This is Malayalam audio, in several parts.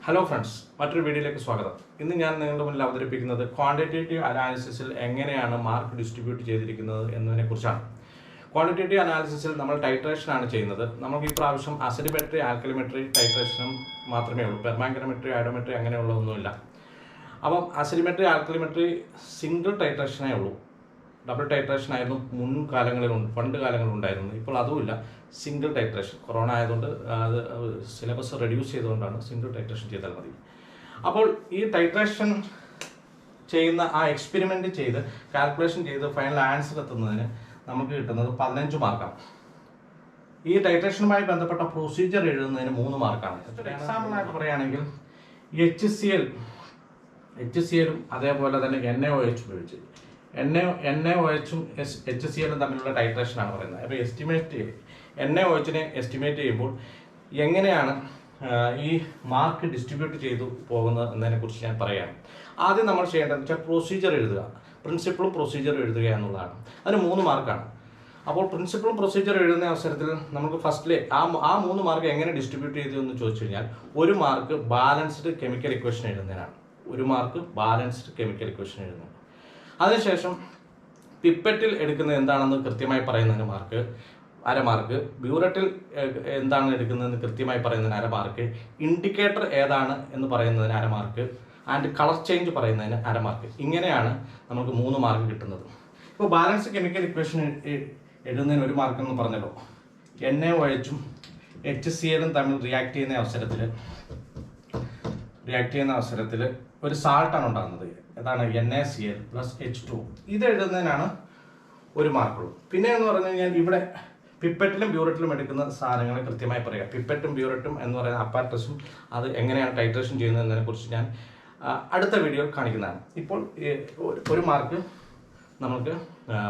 ഹലോ ഫ്രണ്ട്സ്, മറ്റൊരു വീഡിയോയിലേക്ക് സ്വാഗതം. ഇന്ന് ഞാൻ നിങ്ങളുടെ മുന്നിൽ അവതരിപ്പിക്കുന്നത് ക്വാണ്ടിറ്റേറ്റീവ് അനാലിസിസിൽ എങ്ങനെയാണ് മാർക്ക് ഡിസ്ട്രിബ്യൂട്ട് ചെയ്തിരിക്കുന്നത് എന്നതിനെക്കുറിച്ചാണ്. ക്വാണ്ടിറ്റേറ്റീവ് അനാലിസിസിൽ നമ്മൾ ടൈട്രേഷൻ ആണ് ചെയ്യുന്നത്. നമുക്ക് ഈ പ്രാവശ്യം അസിഡിമെട്രി, ആൽക്കലിമെട്രി, ടൈട്രേഷനും മാത്രമേ ഉള്ളൂ. പെർമാംഗനമെട്രി, ഐഡോമെട്രി അങ്ങനെയുള്ള ഒന്നുമില്ല. അപ്പം അസിഡിമെട്രി, ആൽക്കലിമെട്രി സിംഗിൾ ടൈട്രേഷനേ ഉള്ളൂ. ഡബിൾ ടൈട്രേഷൻ ആയിരുന്നു പണ്ട് കാലങ്ങളിലുണ്ടായിരുന്നു. ഇപ്പോൾ അതുമില്ല, സിംഗിൾ ടൈട്രേഷൻ. കൊറോണ ആയതുകൊണ്ട് അത് സിലബസ് റെഡ്യൂസ് ചെയ്തുകൊണ്ടാണ് സിംഗിൾ ടൈട്രേഷൻ ചെയ്താൽ മതി. അപ്പോൾ ഈ ടൈട്രേഷൻ ചെയ്യുന്ന ആ എക്സ്പെരിമെൻ്റ് ചെയ്ത് കാൽക്കുലേഷൻ ചെയ്ത് ഫൈനൽ ആൻസർ എത്തുന്നതിന് നമുക്ക് കിട്ടുന്നത് 15 മാർക്കാണ്. ഈ ടൈട്രേഷനുമായി ബന്ധപ്പെട്ട പ്രൊസീജിയർ എഴുതുന്നതിന് 3 മാർക്കാണ്. എക്സാമ്പിളായിട്ട് പറയുകയാണെങ്കിൽ HCl അതേപോലെ തന്നെ NaOH ഉപയോഗിച്ച് NaOHും HClഉം തമ്മിലുള്ള ടൈട്രേഷനാണ് പറയുന്നത്. അപ്പോൾ NaOHനെ എസ്റ്റിമേറ്റ് ചെയ്യുമ്പോൾ എങ്ങനെയാണ് ഈ മാർക്ക് ഡിസ്ട്രിബ്യൂട്ട് ചെയ്തു പോകുന്നത് എന്നതിനെക്കുറിച്ച് ഞാൻ പറയാം. ആദ്യം നമ്മൾ ചെയ്യേണ്ടതെന്ന് വെച്ചാൽ പ്രൊസീജിയർ എഴുതുക, പ്രിൻസിപ്പിളും പ്രൊസീജിയറും എഴുതുക എന്നുള്ളതാണ്. അതിന് 3 മാർക്കാണ്. അപ്പോൾ പ്രിൻസിപ്പിളും പ്രൊസീജിയർ എഴുതുന്ന അവസരത്തിൽ നമുക്ക് ഫസ്റ്റിലെ ആ 3 മാർക്ക് എങ്ങനെ ഡിസ്ട്രിബ്യൂട്ട് ചെയ്തു എന്ന് ചോദിച്ചു കഴിഞ്ഞാൽ 1 മാർക്ക് ബാലൻസ്ഡ് കെമിക്കൽ ഇക്വേഷൻ എഴുതുന്നതിനാണ്. 1 മാർക്ക് ബാലൻസ്ഡ് കെമിക്കൽ ഇക്വേഷൻ എഴുതുന്നത്. അതിനുശേഷം പിപ്പറ്റിൽ എടുക്കുന്നത് എന്താണെന്ന് കൃത്യമായി പറയുന്നതിന് അര മാർക്ക്, ബ്യൂററ്റിൽ എന്താണ് എടുക്കുന്നതെന്ന് കൃത്യമായി പറയുന്നതിന് അര മാർക്ക്, ഇൻഡിക്കേറ്റർ ഏതാണ് എന്ന് പറയുന്നതിന് അര മാർക്ക്, ആൻഡ് കളർ ചേഞ്ച് പറയുന്നതിന് അര മാർക്ക്. ഇങ്ങനെയാണ് നമുക്ക് 3 മാർക്ക് കിട്ടുന്നത്. ഇപ്പോൾ ബാലൻസ് കെമിക്കൽ ഇക്വേഷൻ എഴുതുന്നതിന് 1 മാർക്ക് എന്ന് പറഞ്ഞല്ലോ. NaOHും HClഉം തമ്മിൽ റിയാക്ട് ചെയ്യുന്ന അവസരത്തിൽ ഒരു സാൾട്ടാണ് ഉണ്ടാകുന്നത്. അതാണ് NaCl + H2O. ഇത് എഴുതുന്നതിനാണ് 1 മാർക്കുള്ളൂ. പിന്നെ എന്ന് പറഞ്ഞു കഴിഞ്ഞാൽ ഇവിടെ പിപ്പറ്റിലും ബ്യൂററ്റിലും എടുക്കുന്ന സാധനങ്ങളെ കൃത്യമായി പറയുക. പിപ്പറ്റും ബ്യൂററ്റും എന്ന് പറയുന്ന അപ്പാരറ്റസും അത് എങ്ങനെയാണ് ടൈട്രേഷൻ ചെയ്യുന്നത് എന്നതിനെക്കുറിച്ച് ഞാൻ അടുത്ത വീഡിയോയിൽ കാണിക്കുന്നതാണ്. ഇപ്പോൾ 1 മാർക്ക് നമുക്ക്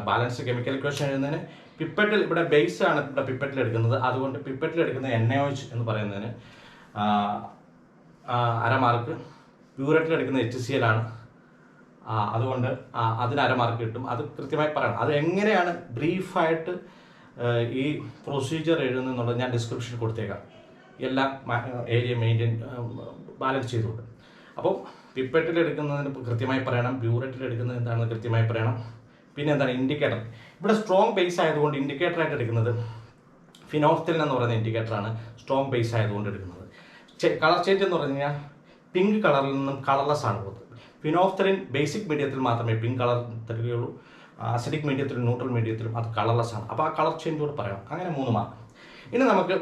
ബാലൻസ് കെമിക്കൽ ഇക്വേഷൻ എഴുതുന്നതിന്, പിപ്പറ്റിൽ ഇവിടെ ബേസ് ആണ് ഇവിടെ പിപ്പറ്റിൽ എടുക്കുന്നത്. അതുകൊണ്ട് പിപ്പറ്റിൽ എടുക്കുന്ന NaOH എന്ന് പറയുന്നതിന് അര മാർക്ക്, ബ്യൂററ്റിൽ എടുക്കുന്ന HCl ആണ്, അതുകൊണ്ട് അതിന് അര മാർക്ക് കിട്ടും. അത് കൃത്യമായി പറയണം. അത് എങ്ങനെയാണ് ബ്രീഫായിട്ട് ഈ പ്രൊസീജിയർ എഴുതുന്നതെന്നുള്ളത് ഞാൻ ഡിസ്ക്രിപ്ഷനിൽ കൊടുത്തേക്കാം, എല്ലാം ഏരിയ മെയിൻറ്റെയിൻ ബാലൻസ് ചെയ്തുകൊണ്ട്. അപ്പോൾ പിപ്പറ്റിൽ എടുക്കുന്നതിന് കൃത്യമായി പറയണം, ബ്യൂററ്റിൽ എടുക്കുന്നത് എന്താണെന്ന് കൃത്യമായി പറയണം. പിന്നെ എന്താണ് ഇൻഡിക്കേറ്റർ, ഇവിടെ സ്ട്രോങ് ബേസ് ആയതുകൊണ്ട് ഇൻഡിക്കേറ്ററായിട്ട് എടുക്കുന്നത് ഫിനോഫ്തലിൻ എന്ന് പറയുന്ന ഇൻഡിക്കേറ്ററാണ്. സ്ട്രോങ് ബേസ് ആയതുകൊണ്ട് എടുക്കുന്നത്. കളർ ചേഞ്ച് എന്ന് പറഞ്ഞു കഴിഞ്ഞാൽ പിങ്ക് കളറിൽ നിന്നും കളർലെസ് ആണ് പോകുന്നത്. ഫിനോഫ്തലിൻ ബേസിക് മീഡിയത്തിൽ മാത്രമേ പിങ്ക് കളർ തരികയുള്ളൂ. അസിഡിക് മീഡിയത്തിലും ന്യൂട്രൽ മീഡിയത്തിലും അത് കളർലെസ് ആണ്. അപ്പോൾ ആ കളർ ചേഞ്ച് കൂടെ പറയണം. അങ്ങനെ 3 മാർക്ക്. ഇനി നമുക്ക്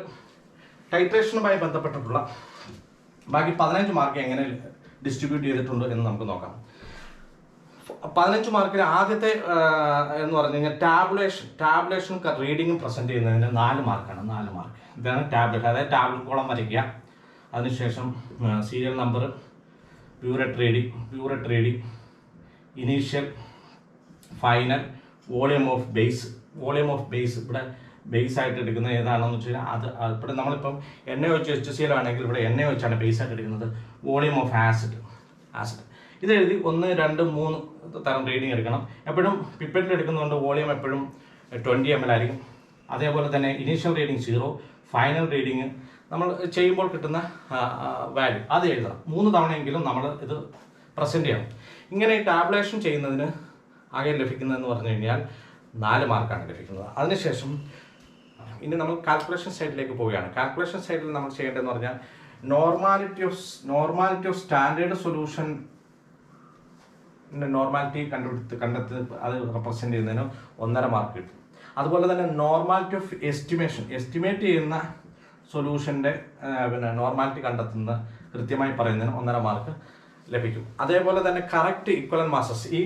ടൈട്രേഷനുമായി ബന്ധപ്പെട്ടിട്ടുള്ള ബാക്കി 15 മാർക്ക് എങ്ങനെ ഡിസ്ട്രിബ്യൂട്ട് ചെയ്തിട്ടുണ്ട് എന്ന് നമുക്ക് നോക്കാം. 15 മാർക്കിന് ആദ്യത്തെ എന്ന് പറഞ്ഞു കഴിഞ്ഞാൽ ടാബുലേഷനും റീഡിങ്ങും പ്രസൻറ്റ് ചെയ്യുന്നതിന് 4 മാർക്കാണ്. 4 മാർക്ക്. ഇതാണ് ടാബ്ലറ്റ്, അതായത് ടാബ്ലറ്റ് കോളം വരയ്ക്കുക. അതിനുശേഷം serial number, burette reading, initial, final, volume of base. ഇവിടെ ബേസ് ആയിട്ട് എടുക്കുന്നത് ഏതാണെന്ന് വെച്ച് കഴിഞ്ഞാൽ ഇവിടെ നമ്മളിപ്പം NaOH HCl ആണെങ്കിൽ ഇവിടെ NaOH ആണ് ബേസ് ആയിട്ട് എടുക്കുന്നത്. വോളിയം ഓഫ് ആസിഡ് ഇത് എഴുതി 1, 2, 3 തരം റീഡിങ് എടുക്കണം. എപ്പോഴും പിപ്പറ്റിൽ എടുക്കുന്നതുകൊണ്ട് വോളിയം എപ്പോഴും 20 ml ആയിരിക്കും. അതേപോലെ തന്നെ ഇനീഷ്യൽ റീഡിങ് 0, ഫൈനൽ റീഡിങ് നമ്മൾ ചെയ്യുമ്പോൾ കിട്ടുന്ന വാല്യൂ അത് എഴുതണം. 3 തവണയെങ്കിലും നമ്മൾ ഇത് പ്രസൻറ്റ് ചെയ്യണം. ഇങ്ങനെ ടാബുലേഷൻ ചെയ്യുന്നതിന് ആകെ ലഭിക്കുന്നതെന്ന് പറഞ്ഞു കഴിഞ്ഞാൽ 4 മാർക്കാണ് ലഭിക്കുന്നത്. അതിനുശേഷം ഇനി നമ്മൾ കാൽക്കുലേഷൻ സൈഡിലേക്ക് പോവുകയാണ്. കാൽക്കുലേഷൻ സൈഡിൽ നമ്മൾ ചെയ്യേണ്ടതെന്ന് പറഞ്ഞാൽ normality of standard solution normality കണ്ടെത്തി അത് റെപ്രസെൻറ്റ് ചെയ്യുന്നതിന് 1.5 മാർക്ക് കിട്ടും. അതുപോലെ തന്നെ നോർമാലിറ്റി ഓഫ് എസ്റ്റിമേറ്റ് ചെയ്യുന്ന സൊല്യൂഷൻ്റെ നോർമാലിറ്റി കണ്ടെത്തുന്ന കൃത്യമായി പറയുന്നതിന് 1.5 മാർക്ക് ലഭിക്കും. അതേപോലെ തന്നെ കറക്റ്റ് ഇക്വലൻ മാസസ്, ഈ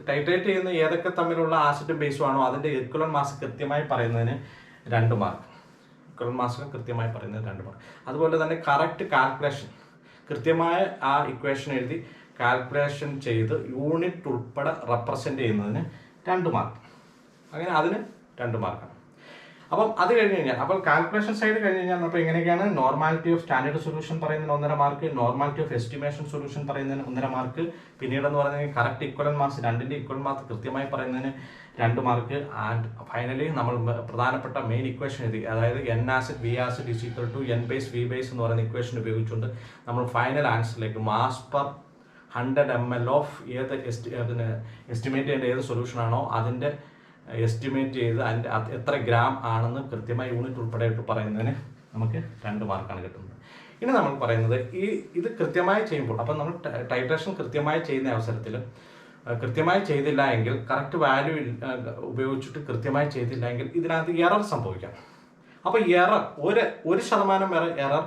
ടൈട്രേറ്റ് ചെയ്യുന്ന ഏതൊക്കെ തമ്മിലുള്ള ആസിഡും ബേസും ആണോ അതിൻ്റെ ഇക്വലൻ മാസ് കൃത്യമായി പറയുന്നതിന് 2 മാർക്ക്. ഇക്വലൻ മാസ് കൃത്യമായി പറയുന്നതിന് 2 മാർക്ക്. അതുപോലെ തന്നെ കറക്റ്റ് കാൽക്കുലേഷൻ, കൃത്യമായ ആ ഇക്വേഷൻ എഴുതി കാൽക്കുലേഷൻ ചെയ്ത് യൂണിറ്റ് ഉൾപ്പെടെ റെപ്രസെൻറ്റ് ചെയ്യുന്നതിന് 2 മാർക്ക്. അങ്ങനെ അതിന് 2 മാർക്കാണ്. അപ്പം അത് കഴിഞ്ഞ് കഴിഞ്ഞാൽ അപ്പോൾ കാൽക്കുലേഷൻ സൈഡ് കഴിഞ്ഞ് കഴിഞ്ഞാൽ അപ്പോൾ എങ്ങനെയൊക്കെയാണ് നോർമാലിറ്റി ഓഫ് സ്റ്റാൻഡേർഡ് സൊല്യൂഷൻ പറയുന്നതിന് 1.5 mark, normality of estimation solution പറയുന്നതിന് 1.5 മാർക്ക്, പിന്നീടെന്ന് പറഞ്ഞാൽ കറക്റ്റ് ഇക്വലൻ മാർക്സ്, രണ്ടിൻ്റെ ഇക്വലൻ മാർക്ക് കൃത്യമായി പറയുന്നതിന് 2 മാർക്ക്. ആൻഡ് ഫൈനലി നമ്മൾ പ്രധാനപ്പെട്ട മെയിൻ ഇക്വേഷൻ എഴുതി, അതായത് N acid B acid is equal to N base V base എന്ന് പറയുന്ന ഇക്വേഷൻ ഉപയോഗിച്ചുകൊണ്ട് നമ്മൾ ഫൈനൽ ആൻസറിലേക്ക് മാസ് പെർ 100 ml ഓഫ് ഏത് എസ്റ്റിമേറ്റ് ചെയ്യേണ്ട ഏത് സൊല്യൂഷനാണോ അതിൻ്റെ എസ്റ്റിമേറ്റ് ചെയ്ത് അതിൻ്റെ എത്ര ഗ്രാം ആണെന്ന് കൃത്യമായി യൂണിറ്റ് ഉൾപ്പെടെ പറയുന്നതിന് നമുക്ക് 2 മാർക്കാണ് കിട്ടുന്നത്. ഇനി നമ്മൾ പറയുന്നത് ഇത് കൃത്യമായി ചെയ്യുമ്പോൾ, അപ്പം നമ്മൾ ടൈട്രേഷൻ കൃത്യമായി ചെയ്യുന്ന അവസരത്തിൽ കൃത്യമായി ചെയ്തില്ല എങ്കിൽ, കറക്റ്റ് വാല്യൂ ഉപയോഗിച്ചിട്ട് കൃത്യമായി ചെയ്തില്ല എങ്കിൽ ഇതിനകത്ത് എറർ സംഭവിക്കാം. അപ്പോൾ ഒരു ശതമാനം വരെ എറർ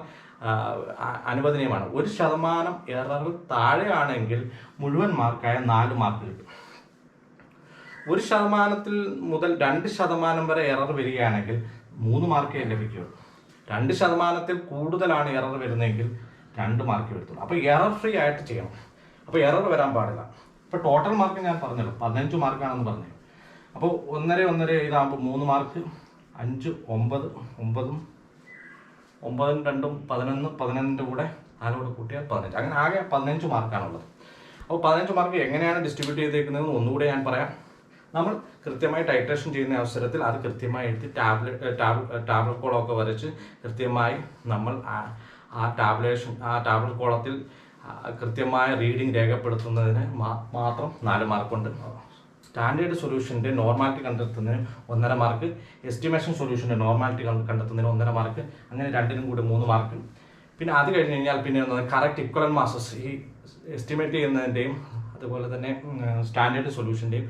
അനുവദനീയമാണ്. 1% എററിൽ താഴെയാണെങ്കിൽ മുഴുവൻ മാർക്കായ 4 മാർക്ക് കിട്ടും. 1% മുതൽ 2% വരെ എറർ വരികയാണെങ്കിൽ 3 മാർക്കേ ലഭിക്കുകയുള്ളൂ. 2% കൂടുതലാണ് എറർ വരുന്നതെങ്കിൽ 2 മാർക്ക് വരുത്തുള്ളൂ. അപ്പോൾ എറർ ഫ്രീ ആയിട്ട് ചെയ്യണം. അപ്പോൾ എറർ വരാൻ പാടില്ല. ഇപ്പോൾ ടോട്ടൽ മാർക്ക് ഞാൻ പറഞ്ഞല്ലോ 15 മാർക്കാണെന്ന് പറഞ്ഞു. അപ്പോൾ 1.5 ഇതാകുമ്പോൾ 3 മാർക്ക്, 5, 9, 9, 2, 11, 11ൻ്റെ കൂടെ 4 കൂടെ കൂട്ടിയാൽ 15. അങ്ങനെ ആകെ 15 മാർക്കാണുള്ളത്. അപ്പോൾ 15 മാർക്ക് എങ്ങനെയാണ് ഡിസ്ട്രിബ്യൂട്ട് ചെയ്തേക്കുന്നതെന്ന് ഒന്നുകൂടെ ഞാൻ പറയാം. നമ്മൾ കൃത്യമായി ടൈട്രേഷൻ ചെയ്യുന്ന അവസരത്തിൽ അത് കൃത്യമായി എടുത്ത് ടാബ്ലറ്റ് കോളമൊക്കെ വരച്ച് കൃത്യമായി നമ്മൾ ആ ടാബ്ലറ്റ് കോളത്തിൽ കൃത്യമായ റീഡിംഗ് രേഖപ്പെടുത്തുന്നതിന് മാത്രം 4 മാർക്കുണ്ട്. സ്റ്റാൻഡേർഡ് സൊല്യൂഷൻ്റെ നോർമാലിറ്റി കണ്ടെത്തുന്നതിന് 1.5 മാർക്ക്, എസ്റ്റിമേഷൻ സൊല്യൂഷൻ്റെ നോർമാലിറ്റി കണ്ടെത്തുന്നതിന് 1.5 മാർക്ക്, അങ്ങനെ 2നും കൂടി 3 മാർക്ക്. പിന്നെ അത് കഴിഞ്ഞ് കഴിഞ്ഞാൽ പിന്നെ കറക്റ്റ് ഇക്വലൻ മാസസ്, ഈ എസ്റ്റിമേറ്റ് ചെയ്യുന്നതിൻ്റെയും അതുപോലെ തന്നെ സ്റ്റാൻഡേർഡ് സൊല്യൂഷൻ്റെയും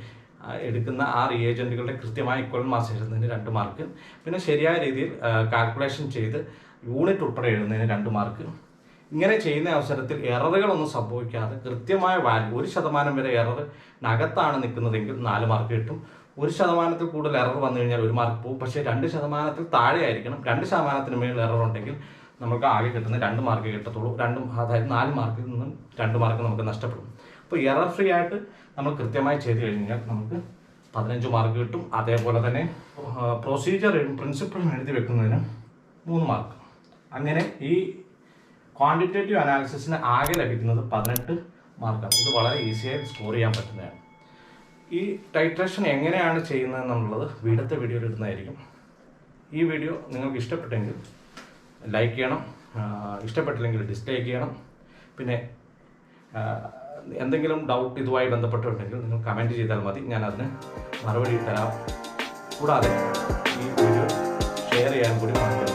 എടുക്കുന്ന ആ റിയേജൻറ്റുകളുടെ കൃത്യമായ ഇക്വലൻ മാസ് എഴുതുന്നതിന് 2 മാർക്ക്. പിന്നെ ശരിയായ രീതിയിൽ കാൽക്കുലേഷൻ ചെയ്ത് യൂണിറ്റ് ഉൾപ്പെടെ എഴുതുന്നതിന് 2 മാർക്ക്. ഇങ്ങനെ ചെയ്യുന്ന അവസരത്തിൽ എററുകളൊന്നും സംഭവിക്കാതെ കൃത്യമായ വാല്യൂ, 1% വരെ എററിനകത്താണ് നിൽക്കുന്നതെങ്കിൽ 4 മാർക്ക് കിട്ടും. 1%-ൽ കൂടുതൽ എറർ വന്നു കഴിഞ്ഞാൽ 1 മാർക്ക് പോകും. പക്ഷേ 2%-ൽ താഴെ ആയിരിക്കണം. 2%-ന് മേളിൽ എറർ ഉണ്ടെങ്കിൽ നമുക്ക് ആകെ കിട്ടുന്ന 2 മാർക്ക് കിട്ടത്തുള്ളൂ. അതായത് 4 മാർക്കിൽ നിന്നും 2 മാർക്ക് നമുക്ക് നഷ്ടപ്പെടും. അപ്പോൾ എറർ ഫ്രീ ആയിട്ട് നമ്മൾ കൃത്യമായി ചെയ്ത് കഴിഞ്ഞാൽ നമുക്ക് 15 മാർക്ക് കിട്ടും. അതേപോലെ തന്നെ പ്രൊസീജിയർ പ്രിൻസിപ്പിൾ എഴുതി വെക്കുന്നതിന് 3 മാർക്ക്. അങ്ങനെ ഈ ക്വാണ്ടിറ്റേറ്റീവ് അനാലിസിസിന് ആകെ ലഭിക്കുന്നത് 18 മാർക്കാണ്. ഇത് വളരെ ഈസിയായി സ്കോർ ചെയ്യാൻ പറ്റുന്നതാണ്. ഈ ടൈട്രേഷൻ എങ്ങനെയാണ് ചെയ്യുന്നതെന്നുള്ളത് അടുത്ത വീഡിയോയിൽ ഇടുന്നതായിരിക്കും. ഈ വീഡിയോ നിങ്ങൾക്ക് ഇഷ്ടപ്പെട്ടെങ്കിൽ ലൈക്ക് ചെയ്യണം, ഇഷ്ടപ്പെട്ടില്ലെങ്കിൽ ഡിസ്ലൈക്ക് ചെയ്യണം. പിന്നെ എന്തെങ്കിലും ഡൗട്ട് ഇതുമായി ബന്ധപ്പെട്ടുണ്ടെങ്കിൽ നിങ്ങൾ കമൻറ്റ് ചെയ്താൽ മതി, ഞാൻ അതിന് മറുപടി തരാം. കൂടാതെ ഈ വീഡിയോ ഷെയർ ചെയ്യാൻ കൂടി മറക്കരുത്.